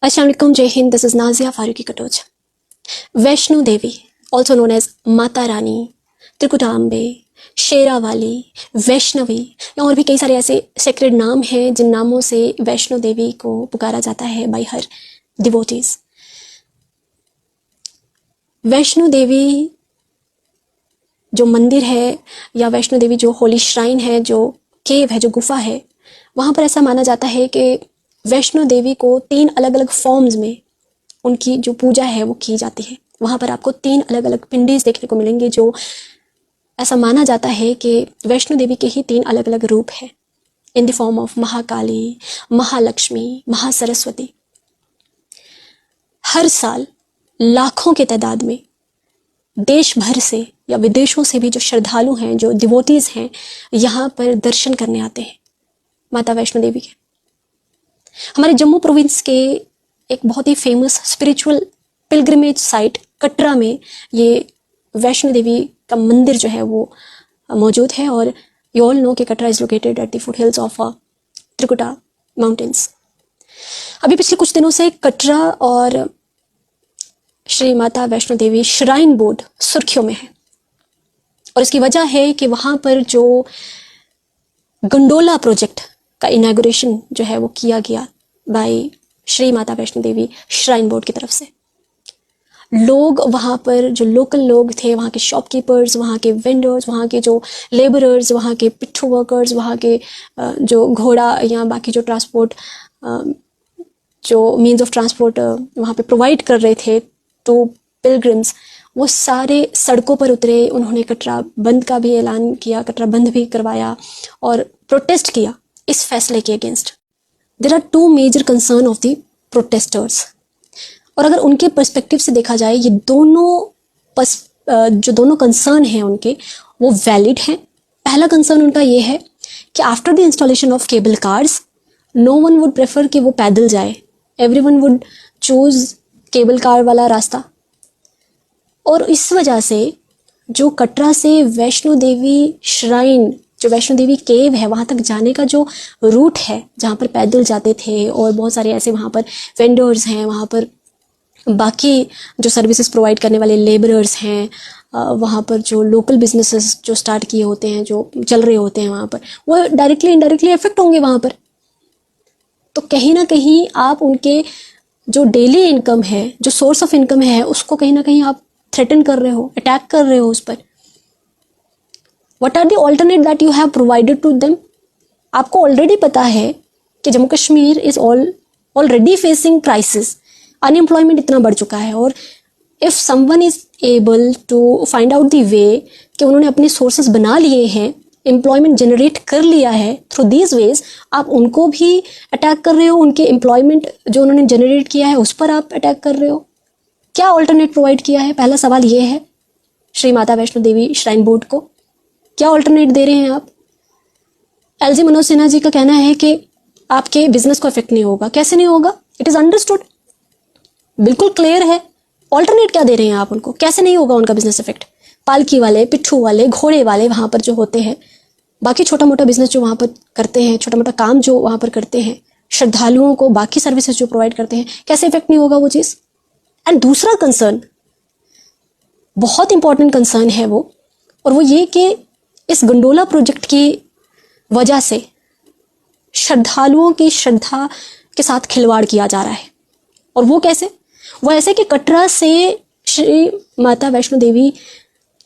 अस्सलाम वालेकुम, जय हिंद। This is Nazia Farooqui Katoch. Vaishno Devi also known as माता रानी, त्रिकुटाम्बे, शेरावाली, वैष्णवी या और भी कई सारे ऐसे सेक्रेड नाम हैं जिन नामों से वैष्णो देवी को पुकारा जाता है बाय हर डिवोटीज। वैष्णो देवी जो मंदिर है या वैष्णो देवी जो होली श्राइन है, जो केव है, जो गुफा है, वहाँ पर ऐसा माना जाता है कि वैष्णो देवी को 3 अलग अलग फॉर्म्स में उनकी जो पूजा है वो की जाती है। वहाँ पर आपको 3 अलग अलग पिंडीज देखने को मिलेंगे, जो ऐसा माना जाता है कि वैष्णो देवी के ही 3 अलग अलग रूप हैं, in the form of Mahakali, Mahalakshmi, Mahasaraswati. हर साल लाखों के तादाद में देश भर से या विदेशों से भी जो श्रद्धालु हैं, जो डिवोटीज हैं, यहाँ पर दर्शन करने आते हैं माता वैष्णो देवी के। हमारे जम्मू प्रोविंस के एक बहुत ही famous spiritual pilgrimage site Katra में ये वैष्णो देवी का मंदिर जो है वो मौजूद है। और यू ऑल नो कि Katra is located at the foot hills of Trikuta mountains. अभी पिछले कुछ दिनों से कटरा और श्री माता वैष्णो देवी श्राइन बोर्ड सुर्खियों में है, और इसकी वजह है कि वहाँ पर जो गंडोला प्रोजेक्ट का इनॉग्रेशन जो है वो किया गया bye Shri Mata Vaishno Devi shrine board की तरफ से। लोग वहाँ पर, जो लोकल लोग थे, वहाँ के शॉपकीपर्स, वहाँ के वेंडर्स, वहाँ के जो लेबरर्स, वहाँ के पिट्ठू वर्कर्स, वहाँ के जो घोड़ा या बाकी जो ट्रांसपोर्ट, जो मीन्स ऑफ ट्रांसपोर्ट वहाँ पे प्रोवाइड कर रहे थे तो पिलग्रिम्स, वो सारे सड़कों पर उतरे। उन्होंने कटरा बंद का भी ऐलान किया, कटरा बंद भी करवाया और प्रोटेस्ट किया इस फैसले के against. There are 2 major concern of the protesters, और अगर उनके पर्सपेक्टिव से देखा जाए, ये जो दोनों कंसर्न हैं उनके, वो वैलिड हैं। पहला कंसर्न उनका ये है कि after the installation of cable cars, no one would prefer कि वो पैदल जाए, everyone would choose cable car वाला रास्ता। और इस वजह से जो कटरा से वैष्णो देवी श्राइन, जो वैष्णो देवी केव है, वहाँ तक जाने का जो रूट है, जहाँ पर पैदल जाते थे, और बहुत सारे ऐसे वहाँ पर वेंडर्स हैं, वहाँ पर बाकी जो सर्विसेज प्रोवाइड करने वाले लेबरर्स हैं, वहाँ पर जो लोकल बिजनेसेस जो स्टार्ट किए होते हैं, जो चल रहे होते हैं वहाँ पर, वो डायरेक्टली इनडायरेक्टली इफेक्ट होंगे वहाँ पर। तो कहीं ना कहीं आप उनके जो डेली इनकम है, जो सोर्स ऑफ इनकम है, उसको कहीं ना कहीं आप थ्रेटन कर रहे हो, अटैक कर रहे हो उस पर। What are the alternate that you have provided to them? आपको ऑलरेडी पता है कि Jammu Kashmir is already facing crisis, unemployment इतना बढ़ चुका है, और if someone is able to find out the way कि उन्होंने अपने सोर्सेज बना लिए हैं, एम्प्लॉयमेंट जनरेट कर लिया है थ्रू दीज वेज, आप उनको भी अटैक कर रहे हो। उनके एम्प्लॉयमेंट जो उन्होंने जनरेट किया है उस पर आप अटैक कर रहे हो। क्या ऑल्टरनेट प्रोवाइड किया है? पहला सवाल ये है श्री माता वैष्णो देवी श्राइन बोर्ड को, क्या ऑल्टरनेट दे रहे हैं आप? एलजी मनोज सिन्हा जी का कहना है कि आपके बिजनेस को इफेक्ट नहीं होगा। कैसे नहीं होगा? इट इज अंडरस्टूड, बिल्कुल क्लियर है। ऑल्टरनेट क्या दे रहे हैं आप उनको? कैसे नहीं होगा उनका बिजनेस इफेक्ट? पालकी वाले, पिट्ठू वाले, घोड़े वाले वहां पर जो होते हैं, बाकी छोटा मोटा बिजनेस जो वहां पर करते हैं, छोटा मोटा काम जो वहां पर करते हैं, श्रद्धालुओं को बाकी सर्विसेज जो प्रोवाइड करते हैं, कैसे इफेक्ट नहीं होगा वो चीज? एंड दूसरा कंसर्न, बहुत इंपॉर्टेंट कंसर्न है वो, और वो ये कि इस गंडोला प्रोजेक्ट की वजह से श्रद्धालुओं की श्रद्धा के साथ खिलवाड़ किया जा रहा है। और वो कैसे? वो ऐसे कि कटरा से श्री माता वैष्णो देवी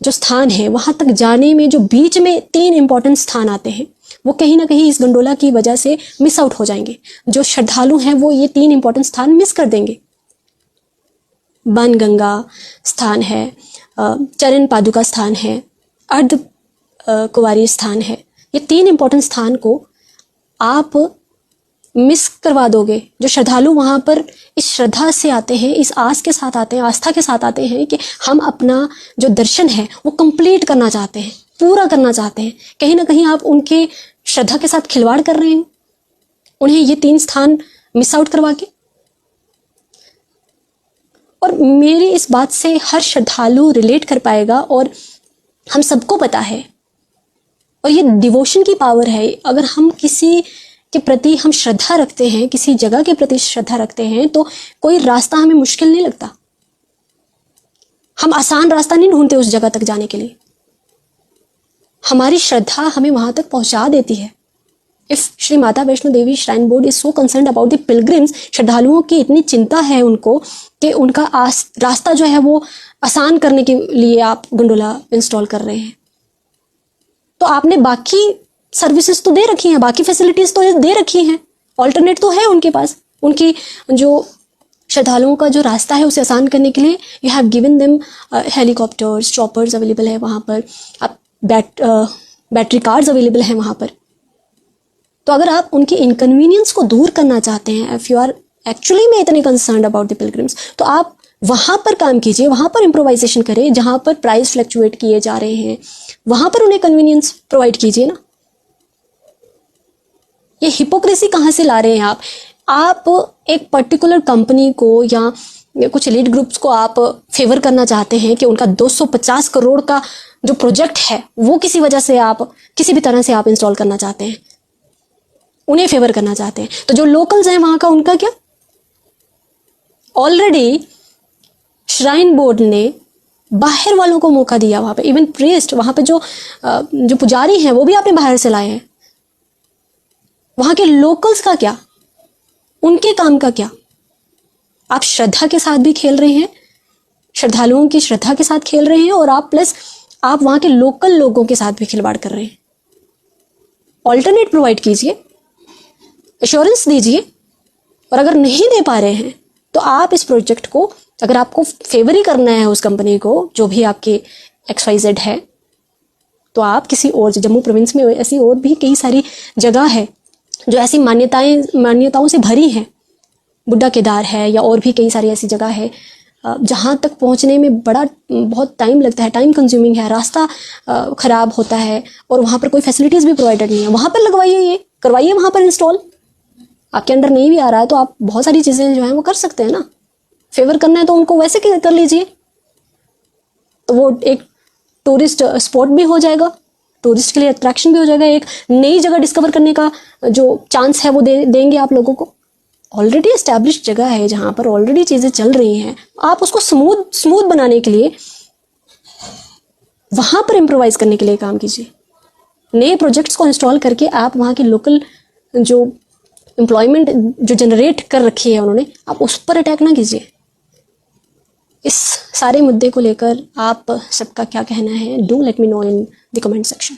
जो स्थान है, वहां तक जाने में जो बीच में 3 इंपॉर्टेंट स्थान आते हैं, वो कहीं ना कहीं इस गंडोला की वजह से मिस आउट हो जाएंगे। जो श्रद्धालु हैं वो ये 3 इंपॉर्टेंट स्थान मिस कर देंगे। बनगंगा स्थान है, चरण पादुका स्थान है, अर्ध कुंवारी स्थान है। ये 3 इंपॉर्टेंट स्थान को आप मिस करवा दोगे। जो श्रद्धालु वहाँ पर इस श्रद्धा से आते हैं, इस आस के साथ आते हैं, आस्था के साथ आते हैं कि हम अपना जो दर्शन है वो कंप्लीट करना चाहते हैं, पूरा करना चाहते हैं, कहीं ना कहीं आप उनके श्रद्धा के साथ खिलवाड़ कर रहे हैं, उन्हें ये 3 स्थान मिस आउट करवा के। और मेरी इस बात से हर श्रद्धालु रिलेट कर पाएगा, और हम सबको पता है, और ये डिवोशन की पावर है। अगर हम किसी के प्रति हम श्रद्धा रखते हैं, किसी जगह के प्रति श्रद्धा रखते हैं, तो कोई रास्ता हमें मुश्किल नहीं लगता। हम आसान रास्ता नहीं ढूंढते उस जगह तक जाने के लिए। हमारी श्रद्धा हमें वहां तक पहुंचा देती है। If Shri Mata Vaishno Devi shrine board is so concerned about the pilgrims, श्रद्धालुओं की इतनी चिंता है उनको कि उनका रास्ता जो है वो आसान करने के लिए आप गंडोला इंस्टॉल कर रहे हैं, तो आपने बाकी सर्विसेज तो दे रखी हैं, बाकी फैसिलिटीज तो दे रखी हैं, ऑल्टरनेट तो है उनके पास। उनकी जो श्रद्धालुओं का जो रास्ता है उसे आसान करने के लिए you have given them helicopters, choppers available है वहाँ पर, आप बैटरी कार्स अवेलेबल हैं वहाँ पर। तो अगर आप उनकी इनकन्वीनियंस को दूर करना चाहते हैं, इफ़ यू आर एक्चुअली में इतने कंसर्न्ड अबाउट द पिलग्रिम्स, तो आप वहाँ पर काम कीजिए, वहाँ पर इम्प्रोवाइजेशन करें, जहाँ पर प्राइस फ्लक्चुएट किए जा रहे हैं वहाँ पर उन्हें कन्वीनियंस प्रोवाइड कीजिए ना। ये हिपोक्रेसी कहाँ से ला रहे हैं आप? आप एक पर्टिकुलर कंपनी को या कुछ एलीट ग्रुप्स को आप फेवर करना चाहते हैं कि उनका 250 करोड़ का जो प्रोजेक्ट है वो किसी वजह से आप किसी भी तरह से आप इंस्टॉल करना चाहते हैं, उन्हें फेवर करना चाहते हैं। तो जो लोकल्स हैं वहां का, उनका क्या? ऑलरेडी श्राइन बोर्ड ने बाहर वालों को मौका दिया, वहां पे इवन प्रीस्ट, वहां पे जो पुजारी हैं वो भी आपने बाहर से लाए हैं। वहां के लोकल्स का क्या, उनके काम का क्या? आप श्रद्धा के साथ भी खेल रहे हैं, श्रद्धालुओं की श्रद्धा के साथ खेल रहे हैं, और आप प्लस आप वहां के लोकल लोगों के साथ भी खिलवाड़ कर रहे हैं। ऑल्टरनेट प्रोवाइड कीजिए, एश्योरेंस दीजिए, और अगर नहीं दे पा रहे हैं तो आप इस प्रोजेक्ट को, अगर आपको फेवर ही करना है उस कंपनी को जो भी आपके XYZ है, तो आप किसी और, जम्मू प्रोविंस में ऐसी और भी कई सारी जगह है जो ऐसी मान्यताओं से भरी हैं, बुड्ढा केदार है या और भी कई सारी ऐसी जगह है जहाँ तक पहुँचने में बहुत टाइम लगता है, टाइम कंज्यूमिंग है, रास्ता ख़राब होता है, और वहाँ पर कोई फैसिलिटीज़ भी प्रोवाइडेड नहीं है। वहाँ पर लगवाइए, ये करवाइए वहाँ पर इंस्टॉल। आपके अंडर नहीं भी आ रहा है तो आप बहुत सारी चीज़ें जो हैं वो कर सकते हैं ना। फेवर करना है तो उनको वैसे कर लीजिए, तो वो एक टूरिस्ट स्पॉट भी हो जाएगा, टूरिस्ट के लिए अट्रैक्शन भी हो जाएगा, एक नई जगह डिस्कवर करने का जो चांस है वो देंगे आप लोगों को। ऑलरेडी एस्टैब्लिश्ड जगह है जहाँ पर ऑलरेडी चीज़ें चल रही हैं, आप उसको स्मूथ बनाने के लिए वहाँ पर इम्प्रोवाइज करने के लिए काम कीजिए। नए प्रोजेक्ट्स को इंस्टॉल करके आप वहाँ के लोकल जो एम्प्लॉयमेंट जो जनरेट कर रखी है उन्होंने, आप उस पर अटैक ना कीजिए। इस सारे मुद्दे को लेकर आप सबका क्या कहना है? Do let me know in the comment section.